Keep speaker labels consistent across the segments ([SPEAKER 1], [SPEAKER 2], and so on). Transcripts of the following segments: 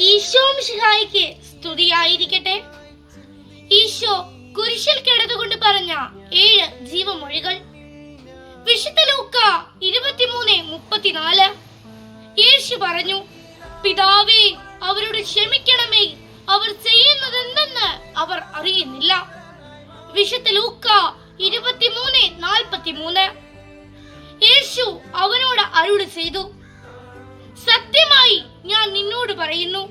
[SPEAKER 1] ഈശോ മിശിഹായിക്ക് സ്തുതിയായിരിക്കട്ടെ. ഈശോ കുരിശിൽ കിടന്നുകൊണ്ട് പറഞ്ഞ 7 ജീവമൊഴികൾ. വിശുദ്ധ ലൂക്ക 23:34. യേശു പറഞ്ഞു, പിതാവേ, അവരോട് ക്ഷമിക്കണമേ, അവർ ചെയ്യുന്നതെന്തെന്ന് അവർ അറിയുന്നില്ല. വിശുദ്ധ ലൂക്ക 23:43. യേശു അവനോട് അരുളി ചെയ്തു, സത്യമായി ഞാൻ നിന്നോട് പറയുന്നു,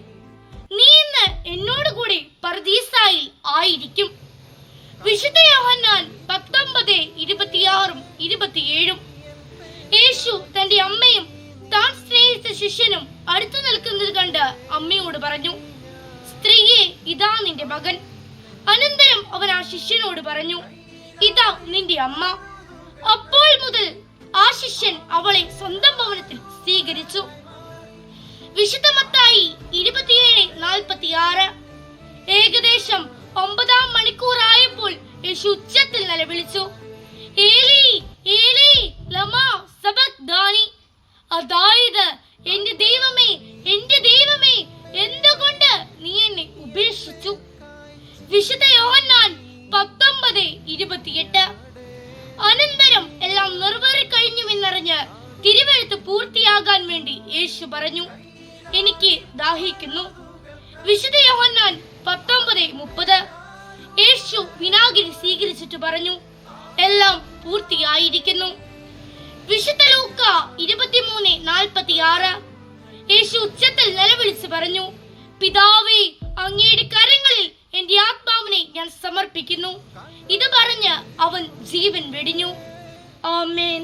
[SPEAKER 1] നീ ഇന്ന് എന്നോട് കൂടി പർദീസായിൽ ആയിരിക്കും. വിശുദ്ധ യോഹന്നാൻ 19:26-27. യേശു തന്റെ അമ്മയും താൻ സ്നേഹിച്ച ശിഷ്യനും അടുത്തു നിൽക്കുന്നത് കണ്ട് അമ്മയോട് പറഞ്ഞു, സ്ത്രീയെ, ഇതാ നിന്റെ മകൻ. അനന്തരം അവൻ ആ ശിഷ്യനോട് പറഞ്ഞു, ഇതാ നിന്റെ അമ്മ. അപ്പോൾ മുതൽ ആ ശിഷ്യൻ അവളെ സ്വന്തം ഭവനത്തിൽ സ്വീകരിച്ചു. വിശുദ്ധ മത്തായി 27:46. ഏകദേശം 9-ാം മണിക്കൂറായപ്പോൾ യേശു ഉച്ചത്തിൽ നിലവിളിച്ചു, ഏലി ഏലി ലമാ സബക്താനി. അതായത്, എന്റെ ദൈവമേ, എന്റെ ദൈവമേ, എന്തുകൊണ്ട് നീ എന്നെ ഉപേക്ഷിച്ചു. വിശുദ്ധ യോഹന്നാൻ 19:28. അനന്തരം എല്ലാം നിറവേറിക്കഴിഞ്ഞുവെന്നറിഞ്ഞ് തിരുവെഴുത്ത് പൂർത്തിയാകാൻ വേണ്ടി യേശു പറഞ്ഞു, എനിക്ക് ദാഹിക്കുന്നു. വിശുദ്ധ യോഹന്നാൻ 19:30. യേശു വിനാഗിരി സ്വീകരിച്ചിട്ട് പറഞ്ഞു, എല്ലാം പൂർത്തിയായിരിക്കുന്നു. വിശുദ്ധ ലൂക്ക 23:46. യേശു ഉച്ചത്തിൽ നിലവിളിച്ച് പറഞ്ഞു, പിതാവേ, അങ്ങയുടെ കരങ്ങളിൽ എന്റെ ആത്മാവിനെ ഞാൻ സമർപ്പിക്കുന്നു. ഇത് പറഞ്ഞ് അവൻ ജീവൻ വെടിഞ്ഞു. ആമേൻ.